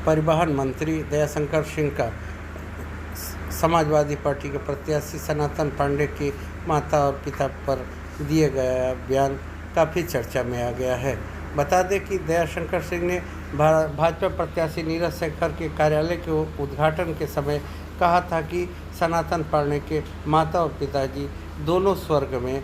परिवहन मंत्री दयाशंकर सिंह का समाजवादी पार्टी के प्रत्याशी सनातन पांडे की माता और पिता पर दिए गया बयान काफ़ी चर्चा में आ गया है। बता दें कि दयाशंकर सिंह ने भाजपा प्रत्याशी नीरज शेखर के कार्यालय के उद्घाटन के समय कहा था कि सनातन पांडे के माता और पिताजी दोनों स्वर्ग में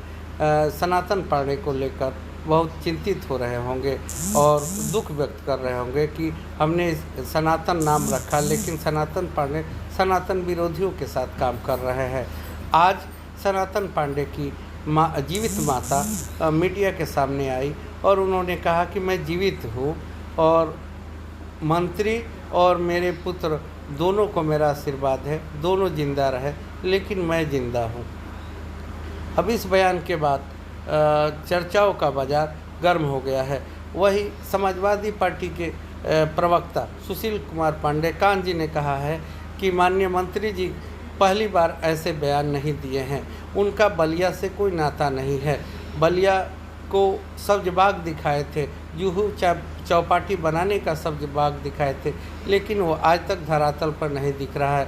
सनातन पांडे को लेकर बहुत चिंतित हो रहे होंगे और दुख व्यक्त कर रहे होंगे कि हमने सनातन नाम रखा, लेकिन सनातन पांडे सनातन विरोधियों के साथ काम कर रहे हैं। आज सनातन पांडे की जीवित माता मीडिया के सामने आई और उन्होंने कहा कि मैं जीवित हूँ और मंत्री और मेरे पुत्र दोनों को मेरा आशीर्वाद है, दोनों जिंदा रहे, लेकिन मैं जिंदा हूँ। अब इस बयान के बाद चर्चाओं का बाजार गर्म हो गया है। वही समाजवादी पार्टी के प्रवक्ता सुशील कुमार पांडे कान जी ने कहा है कि माननीय मंत्री जी पहली बार ऐसे बयान नहीं दिए हैं। उनका बलिया से कोई नाता नहीं है। बलिया को सब्ज बाग दिखाए थे, जुहू चौपाटी बनाने का सब्ज बाग दिखाए थे, लेकिन वो आज तक धरातल पर नहीं दिख रहा है।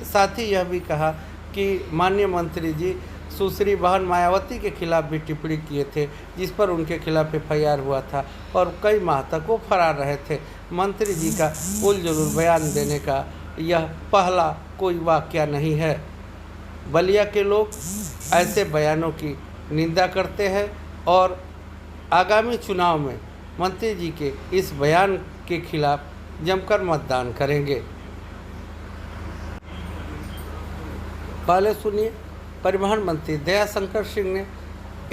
साथ ही यह भी कहा कि माननीय मंत्री जी सुश्री बहन मायावती के खिलाफ भी टिप्पणी किए थे, जिस पर उनके खिलाफ FIR हुआ था और कई माह तक वो फरार रहे थे। मंत्री जी का उल जरूर बयान देने का यह पहला कोई वाकया नहीं है। बलिया के लोग ऐसे बयानों की निंदा करते हैं और आगामी चुनाव में मंत्री जी के इस बयान के खिलाफ जमकर मतदान करेंगे। पहले सुनिए परिवहन मंत्री दयाशंकर सिंह ने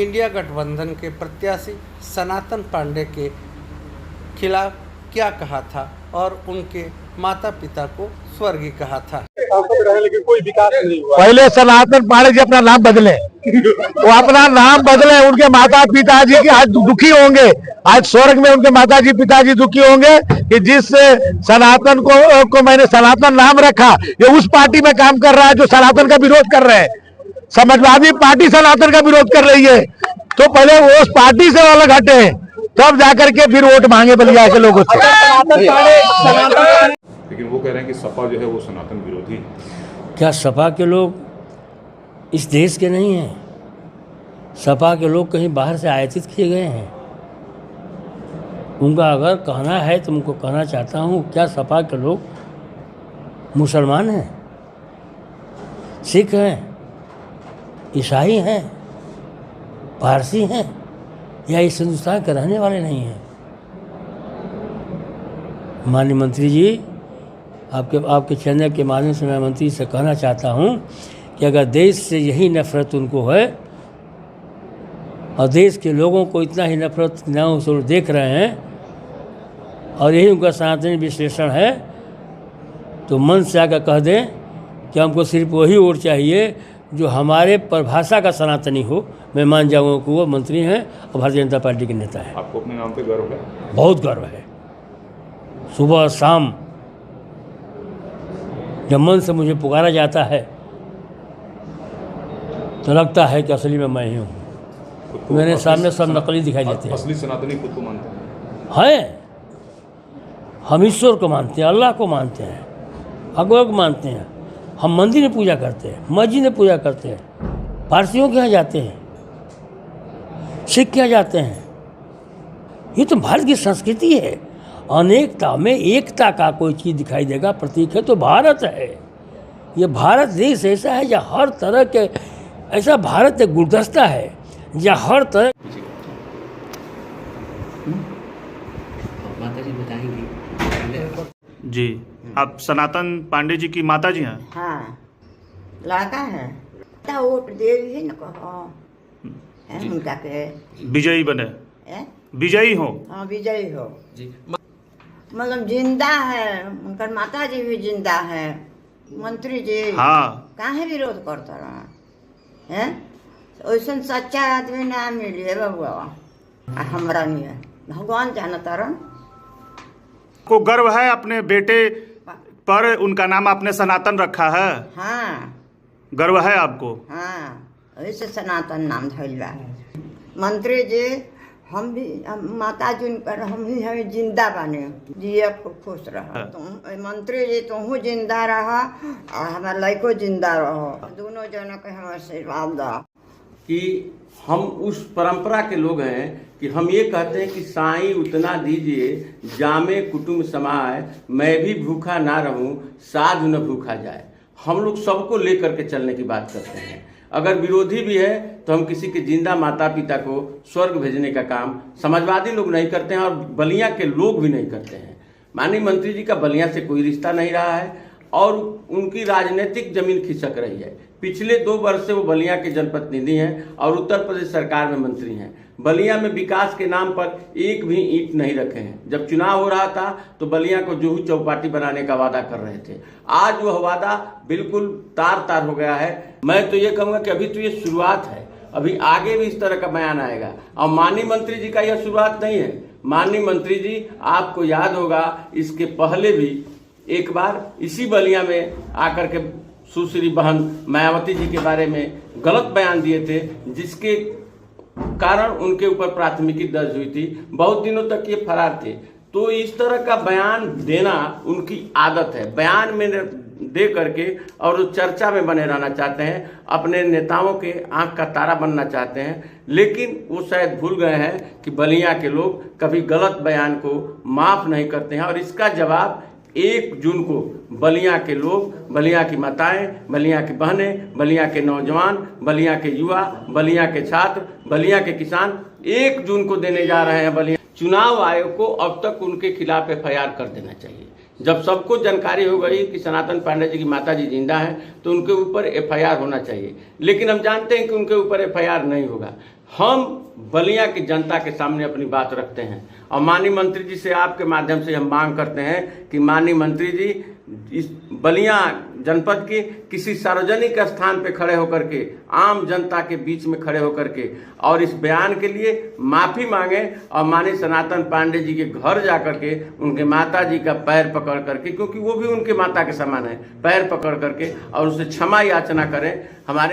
इंडिया गठबंधन के प्रत्याशी सनातन पांडे के खिलाफ क्या कहा था और उनके माता पिता को स्वर्गीय कहा था। लेकिन कोई विकास नहीं हुआ। पहले सनातन पांडे जी अपना नाम बदले, वो अपना नाम बदले। उनके माता पिताजी की आज दुखी होंगे, आज स्वर्ग में उनके माताजी पिताजी दुखी होंगे कि जिस सनातन को मैंने सनातन नाम रखा, ये उस पार्टी में काम कर रहा है जो सनातन का विरोध कर रहे हैं। समाजवादी पार्टी सनातन का विरोध कर रही है, तो पहले वो उस पार्टी से अलग हटे, तब जाकर के फिर वोट मांगे बलिया के लोगों से। लेकिन वो कह रहे हैं कि सपा जो है वो सनातन विरोधी। क्या सपा के लोग इस देश के नहीं हैं? सपा के लोग कहीं बाहर से आयातित किए गए हैं? उनका अगर कहना है तो उनको कहना चाहता हूँ, क्या सपा के लोग मुसलमान हैं, सिख हैं, ईसाई हैं, पारसी हैं, या इस हिंदुस्तान के रहने वाले नहीं हैं? माननीय मंत्री जी, आपके चैनल के माध्यम से मैं मंत्री से कहना चाहता हूं कि अगर देश से यही नफरत उनको है और देश के लोगों को इतना ही नफरत नाव से देख रहे हैं और यही उनका सनातनी विश्लेषण है, तो मन से आकर कह दें कि हमको सिर्फ वही वोट चाहिए जो हमारे परिभाषा का सनातनी हो। मैं मान जाऊँगा कि वो मंत्री हैं और भारतीय जनता पार्टी के नेता हैं। आपको अपने नाम पे गर्व है? बहुत गर्व है। सुबह शाम जब मन से मुझे पुकारा जाता है तो लगता है कि असली में मैं ही हूँ। मेरे सामने सब नकली दिखाई देते हैं। असली सनातनी खुद को मानते हैं? हम ईश्वर को मानते हैं, अल्लाह को मानते हैं, भगवान को मानते हैं। हम मंदिर में पूजा करते हैं, मस्जिद में पूजा करते हैं, पारसियों के यहाँ जाते हैं, सिख के यहाँ जाते हैं। ये तो भारत की संस्कृति है। अनेकता में एकता का कोई चीज़ दिखाई देगा, प्रतीक है तो भारत है। ये भारत देश ऐसा है जहाँ हर तरह के, ऐसा भारत एक गुलदस्ता है जहाँ हर तरह। माता जी बताएंगी जी। आप सनातन पांडे जी की माता जी हैं? हाँ, लड़का है, वोट दे ही न कहो उनका के विजयी बने, विजयी हो। हाँ, विजयी हो जी। मतलब जिंदा है, उनका माता जी भी जिंदा है। मंत्री जी हाँ, काहे विरोध करता रहा है? वैसा सच्चा आदमी ना मिली बबुआ, हमरा नहीं। भगवान जानता रहा। को गर्व है अपने बेटे पर, उनका नाम आपने सनातन रखा है? हाँ, गर्व है आपको? हाँ, वैसे सनातन नाम धइल बा। मंत्री जी हम भी माता जी पर हम ही हमें जिंदा बने जिया खुश रहा। तुम मंत्री जी तुम जिंदा रहा और हमारे लड़को जिंदा रहो, दोनों जनों के हम आशीर्वाद दो। कि हम उस परंपरा के लोग हैं कि हम ये कहते हैं कि साईं उतना दीजिए जामे कुटुंब समाए, मैं भी भूखा ना रहूं साधु न भूखा जाए। हम लोग सबको लेकर के चलने की बात करते हैं। अगर विरोधी भी है तो हम किसी के जिंदा माता पिता को स्वर्ग भेजने का काम समाजवादी लोग नहीं करते हैं और बलिया के लोग भी नहीं करते हैं। माननीय मंत्री जी का बलिया से कोई रिश्ता नहीं रहा है और उनकी राजनीतिक जमीन खिसक रही है। पिछले 2 वर्ष से वो बलिया के जनप्रतिनिधि हैं और उत्तर प्रदेश सरकार में मंत्री हैं। बलिया में विकास के नाम पर एक भी ईंट नहीं रखे हैं। जब चुनाव हो रहा था तो बलिया को जुहू चौपाटी बनाने का वादा कर रहे थे। आज वह वादा बिल्कुल तार तार हो गया है। मैं तो ये कहूँगा कि अभी तो ये शुरुआत है, अभी आगे भी इस तरह का बयान आएगा। और माननीय मंत्री जी का यह शुरुआत नहीं है। माननीय मंत्री जी, आपको याद होगा इसके पहले भी एक बार इसी बलिया में आकर के सुश्री बहन मायावती जी के बारे में गलत बयान दिए थे, जिसके कारण उनके ऊपर प्राथमिकी दर्ज हुई थी। बहुत दिनों तक ये फरार थे। तो इस तरह का बयान देना उनकी आदत है। बयान में दे करके और वो चर्चा में बने रहना चाहते हैं, अपने नेताओं के आंख का तारा बनना चाहते हैं। लेकिन वो शायद भूल गए हैं कि बलिया के लोग कभी गलत बयान को माफ़ नहीं करते हैं। और इसका जवाब 1 जून को बलिया के लोग, बलिया की माताएं, बलिया की बहनें, बलिया के नौजवान, बलिया के युवा, बलिया के छात्र, बलिया के किसान 1 जून को देने जा रहे हैं। बलिया चुनाव आयोग को अब तक उनके खिलाफ FIR कर देना चाहिए। जब सबको जानकारी हो गई कि सनातन पांडे जी की माता जी जिंदा हैं तो उनके ऊपर FIR होना चाहिए। लेकिन हम जानते हैं कि उनके ऊपर FIR नहीं होगा। हम बलिया की जनता के सामने अपनी बात रखते हैं और माननीय मंत्री जी से आपके माध्यम से हम मांग करते हैं कि माननीय मंत्री जी इस बलिया जनपद के किसी सार्वजनिक स्थान पे खड़े होकर के, आम जनता के बीच में खड़े होकर के और इस बयान के लिए माफ़ी मांगे और माननीय सनातन पांडे जी के घर जाकर के उनके माता जी का पैर पकड़ करके, क्योंकि वो भी उनके माता के समान है, पैर पकड़ करके और उससे क्षमा याचना करें। हमारे